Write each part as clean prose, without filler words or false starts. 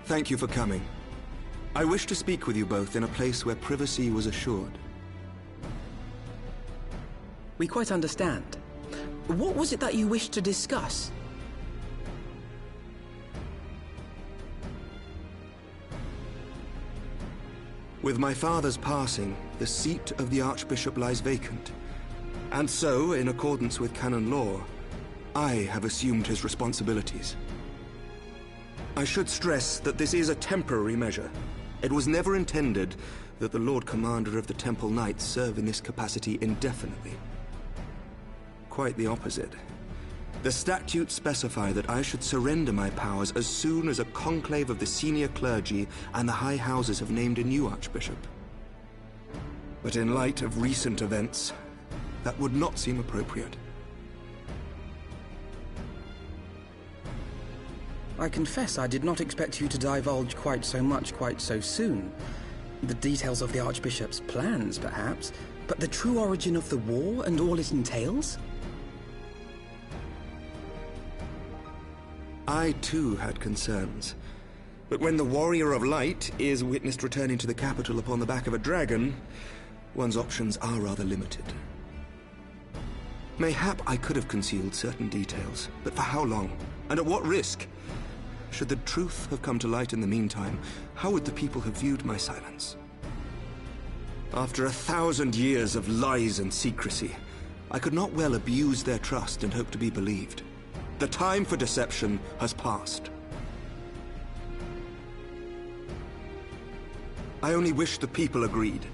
Thank you for coming. I wish to speak with you both in a place where privacy was assured. We quite understand. What was it that you wished to discuss? With my father's passing, the seat of the Archbishop lies vacant. And so, in accordance with canon law, I have assumed his responsibilities. I should stress that this is a temporary measure. It was never intended that the Lord Commander of the Temple Knights serve in this capacity indefinitely. Quite the opposite. The statutes specify that I should surrender my powers as soon as a conclave of the senior clergy and the high houses have named a new archbishop. But in light of recent events, that would not seem appropriate. I confess I did not expect you to divulge quite so much quite so soon. The details of the Archbishop's plans, perhaps, but the true origin of the war and all it entails? I too had concerns. But when the Warrior of Light is witnessed returning to the capital upon the back of a dragon, one's options are rather limited. Mayhap I could have concealed certain details, but for how long? And at what risk? Should the truth have come to light in the meantime, how would the people have viewed my silence? After 1,000 years of lies and secrecy, I could not well abuse their trust and hope to be believed. The time for deception has passed. I only wish the people agreed.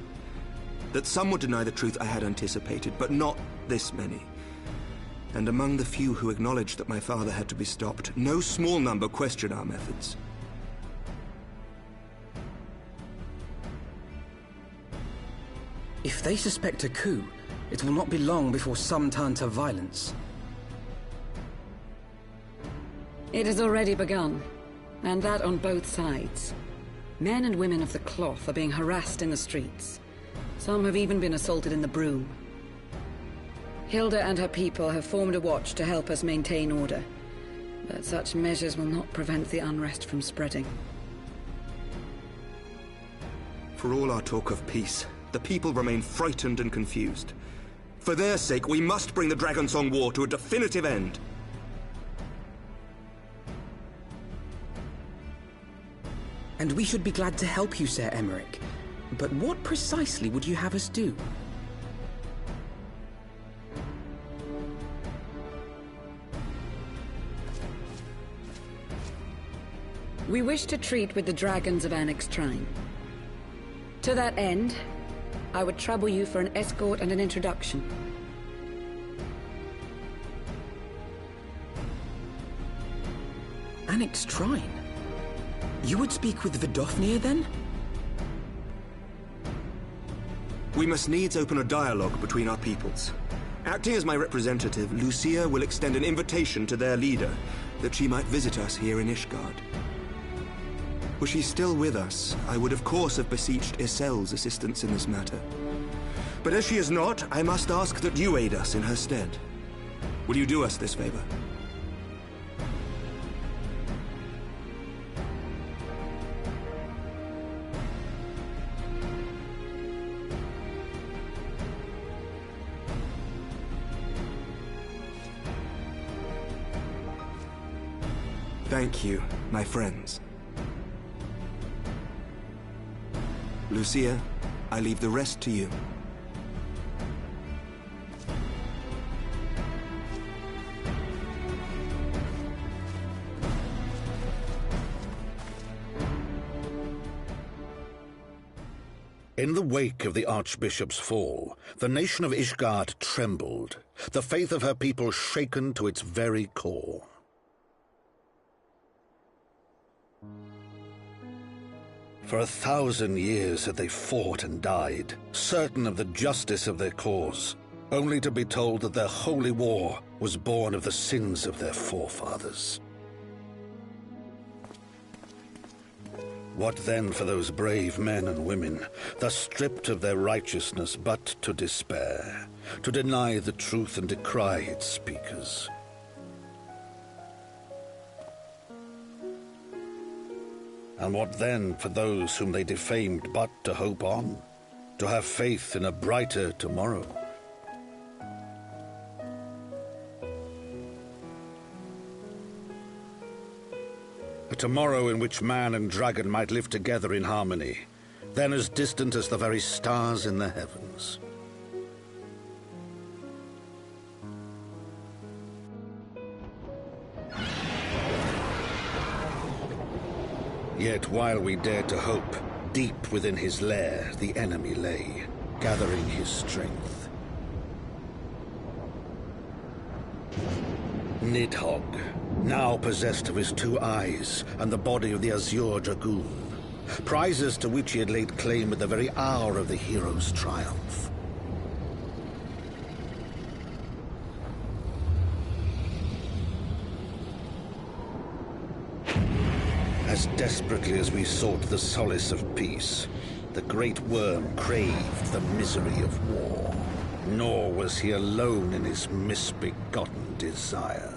That some would deny the truth I had anticipated, but not this many. And among the few who acknowledged that my father had to be stopped, no small number questioned our methods. If they suspect a coup, it will not be long before some turn to violence. It has already begun, and that on both sides. Men and women of the cloth are being harassed in the streets. Some have even been assaulted in the Broom. Hilda and her people have formed a watch to help us maintain order, but such measures will not prevent the unrest from spreading. For all our talk of peace, the people remain frightened and confused. For their sake, we must bring the Dragonsong War to a definitive end. And we should be glad to help you, Sir Emmerich. But what precisely would you have us do? We wish to treat with the dragons of Annex Trine. To that end, I would trouble you for an escort and an introduction. Annex Trine? You would speak with Vidofnir, then? We must needs open a dialogue between our peoples. Acting as my representative, Lucia will extend an invitation to their leader, that she might visit us here in Ishgard. Were she still with us, I would of course have beseeched Isel's assistance in this matter. But as she is not, I must ask that you aid us in her stead. Will you do us this favor? Thank you, my friends. Lucia, I leave the rest to you. In the wake of the Archbishop's fall, the nation of Ishgard trembled, the faith of her people shaken to its very core. For 1,000 years had they fought and died, certain of the justice of their cause, only to be told that their holy war was born of the sins of their forefathers. What then for those brave men and women, thus stripped of their righteousness but to despair, to deny the truth and decry its speakers? And what then for those whom they defamed but to hope on, to have faith in a brighter tomorrow? A tomorrow in which man and dragon might live together in harmony, then as distant as the very stars in the heavens. Yet while we dared to hope, deep within his lair the enemy lay, gathering his strength. Nidhogg, now possessed of his 2 eyes and the body of the Azure Dragoon, prizes to which he had laid claim at the very hour of the hero's triumph. As desperately as we sought the solace of peace, the great worm craved the misery of war. Nor was he alone in his misbegotten desire.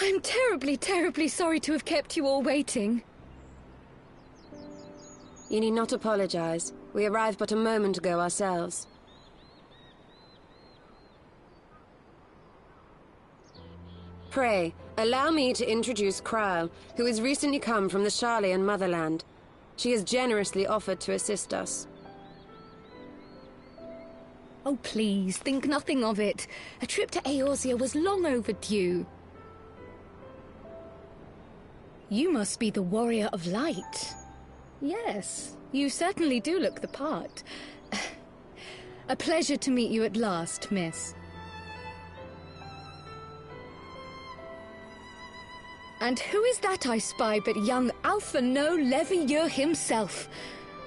I'm terribly, terribly sorry to have kept you all waiting. You need not apologize. We arrived but a moment ago ourselves. Pray, allow me to introduce Kryle, who has recently come from the Sharlayan motherland. She has generously offered to assist us. Oh, please, think nothing of it. A trip to Eorzea was long overdue. You must be the Warrior of Light. Yes, you certainly do look the part. A pleasure to meet you at last, miss. And who is that I spy but young Alpha No Levieux himself?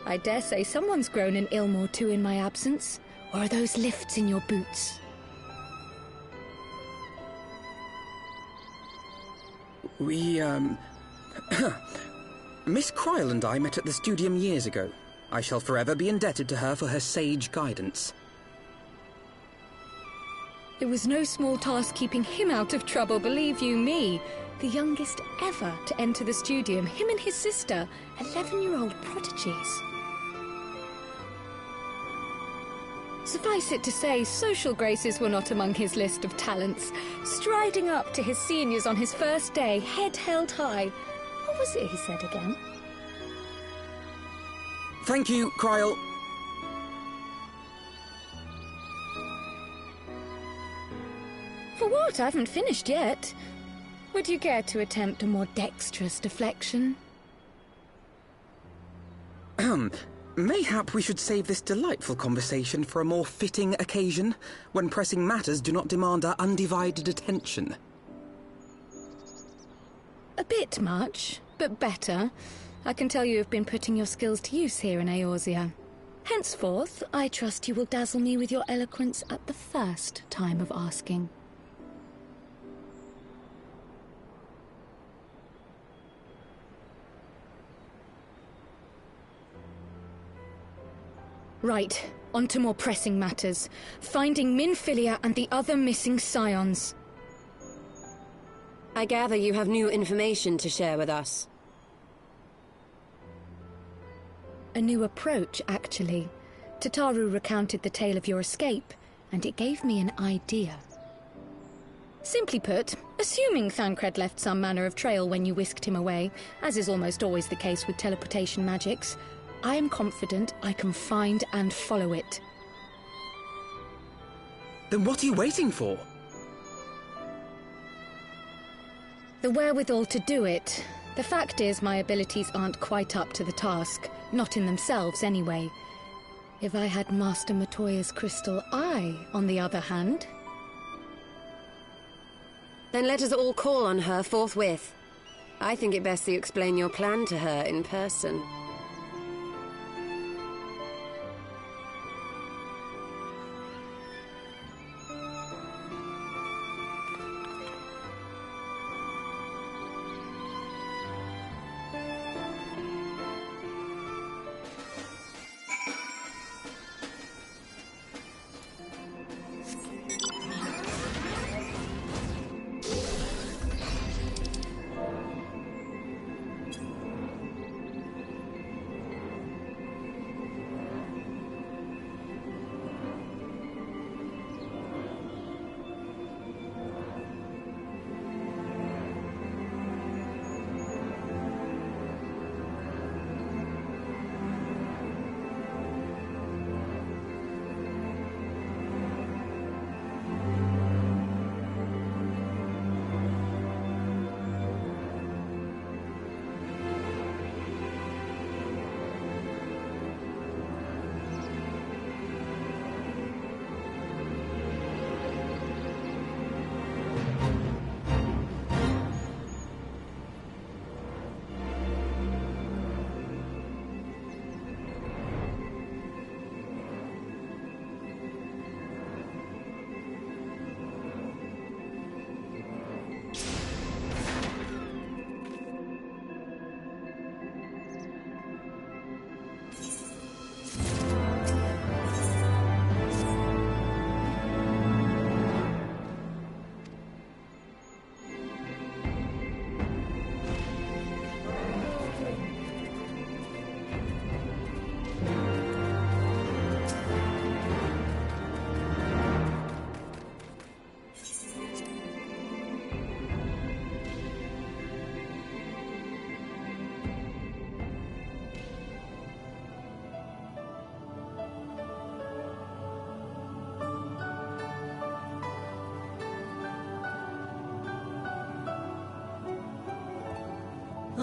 I dare say someone's grown an ilm or two in my absence. Or are those lifts in your boots? Miss Kryle and I met at the Studium years ago. I shall forever be indebted to her for her sage guidance. It was no small task keeping him out of trouble, believe you me. The youngest ever to enter the Studium, him and his sister, 11-year-old prodigies. Suffice it to say, social graces were not among his list of talents. Striding up to his seniors on his first day, head held high. What was it he said again? Thank you, Kryle. For what? I haven't finished yet. Would you care to attempt a more dexterous deflection? Mayhap we should save this delightful conversation for a more fitting occasion, when pressing matters do not demand our undivided attention. A bit much, but better. I can tell you have been putting your skills to use here in Eorzea. Henceforth, I trust you will dazzle me with your eloquence at the first time of asking. Right, on to more pressing matters. Finding Minfilia and the other missing scions. I gather you have new information to share with us. A new approach, actually. Tataru recounted the tale of your escape, and it gave me an idea. Simply put, assuming Thancred left some manner of trail when you whisked him away, as is almost always the case with teleportation magics, I am confident I can find and follow it. Then what are you waiting for? The wherewithal to do it. The fact is, my abilities aren't quite up to the task. Not in themselves, anyway. If I had Master Matoya's crystal eye, on the other hand... Then let us all call on her forthwith. I think it best you explain your plan to her in person.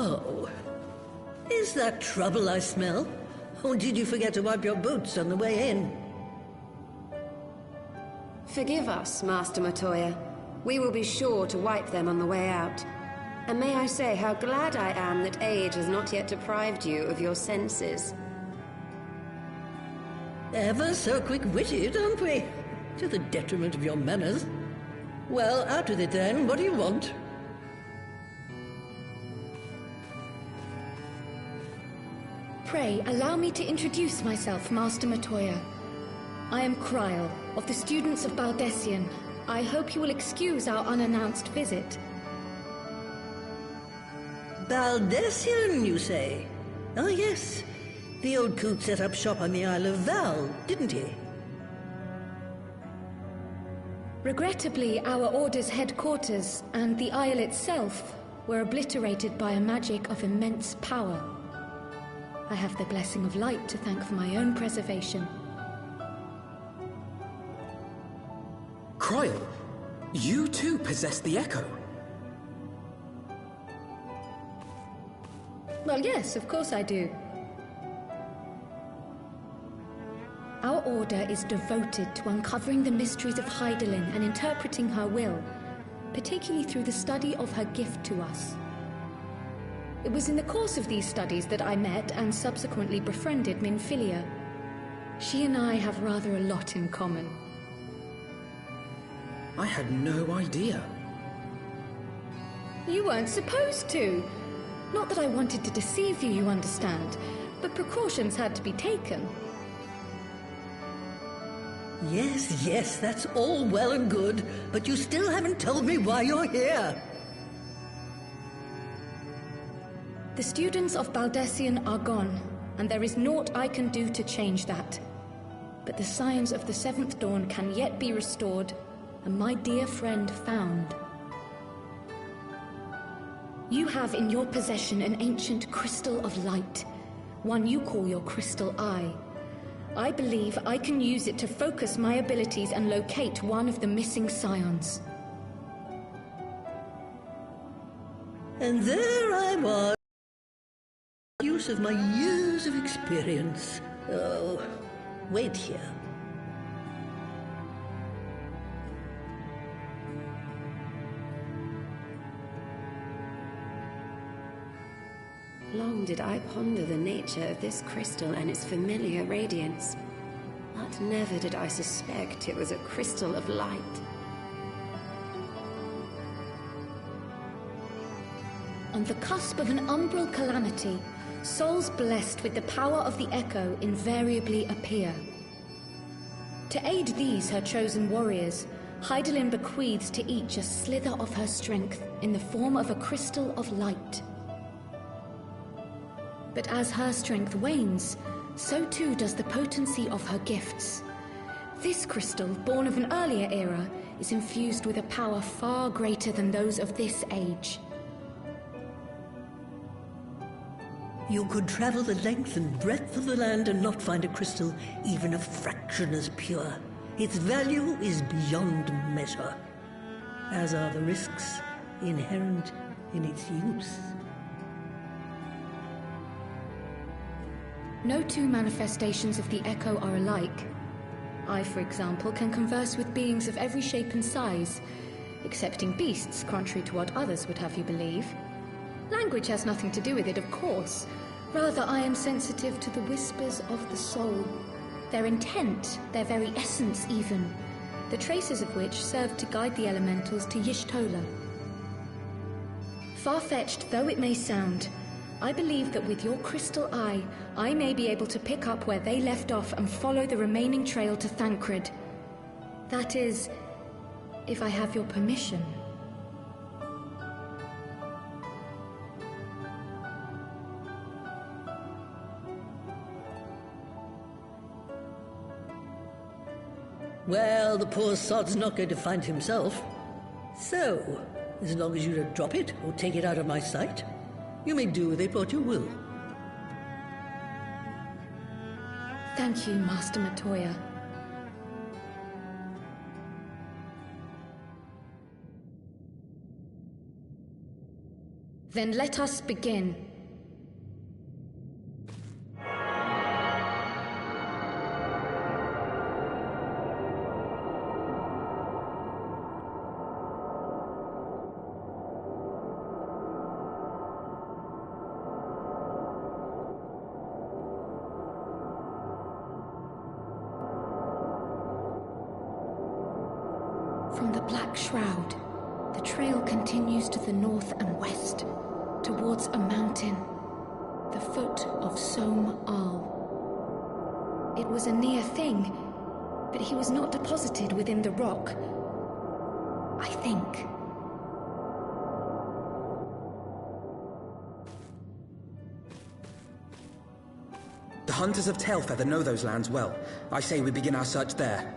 Oh, is that trouble I smell? Or did you forget to wipe your boots on the way in? Forgive us, Master Matoya. We will be sure to wipe them on the way out. And may I say how glad I am that age has not yet deprived you of your senses. Ever so quick-witted, aren't we? To the detriment of your manners. Well, out with it then. What do you want? Pray, allow me to introduce myself, Master Matoya. I am Kryle, of the students of Baldessian. I hope you will excuse our unannounced visit. Baldessian, you say? Oh, yes. The old coot set up shop on the Isle of Val, didn't he? Regrettably, our order's headquarters and the Isle itself were obliterated by a magic of immense power. I have the blessing of light to thank for my own preservation. Kryle, you too possess the Echo. Well, yes, of course I do. Our order is devoted to uncovering the mysteries of Hydaelyn and interpreting her will, particularly through the study of her gift to us. It was in the course of these studies that I met and subsequently befriended Minfilia. She and I have rather a lot in common. I had no idea. You weren't supposed to. Not that I wanted to deceive you, you understand, but precautions had to be taken. Yes, yes, that's all well and good, but you still haven't told me why you're here. The students of Baldessian are gone, and there is naught I can do to change that. But the science of the Seventh Dawn can yet be restored, and my dear friend found. You have in your possession an ancient crystal of light, one you call your crystal eye. I believe I can use it to focus my abilities and locate one of the missing scions. And there I was, use of my years of experience. Oh, Wait here. Long did I ponder the nature of this crystal and its familiar radiance, but never did I suspect it was a crystal of light. On the cusp of an umbral calamity, souls blessed with the power of the Echo invariably appear. To aid these, her chosen warriors, Hydaelyn bequeaths to each a slither of her strength in the form of a crystal of light. But as her strength wanes, so too does the potency of her gifts. This crystal, born of an earlier era, is infused with a power far greater than those of this age. You could travel the length and breadth of the land and not find a crystal even a fraction as pure. Its value is beyond measure, as are the risks inherent in its use. No two manifestations of the Echo are alike. I, for example, can converse with beings of every shape and size, excepting beasts, contrary to what others would have you believe. Language has nothing to do with it, of course. Rather, I am sensitive to the whispers of the soul. Their intent, their very essence even, the traces of which serve to guide the elementals to Y'shtola. Far-fetched though it may sound, I believe that with your crystal eye, I may be able to pick up where they left off and follow the remaining trail to Thancred. That is, if I have your permission. Well, the poor sod's not going to find himself. So, as long as you don't drop it or take it out of my sight, you may do with it what you will. Thank you, Master Matoya. Then let us begin. From the Black Shroud, the trail continues to the north and west, towards a mountain, the foot of Som Al. It was a near thing, but he was not deposited within the rock, I think. The hunters of Tailfeather know those lands well. I say we begin our search there.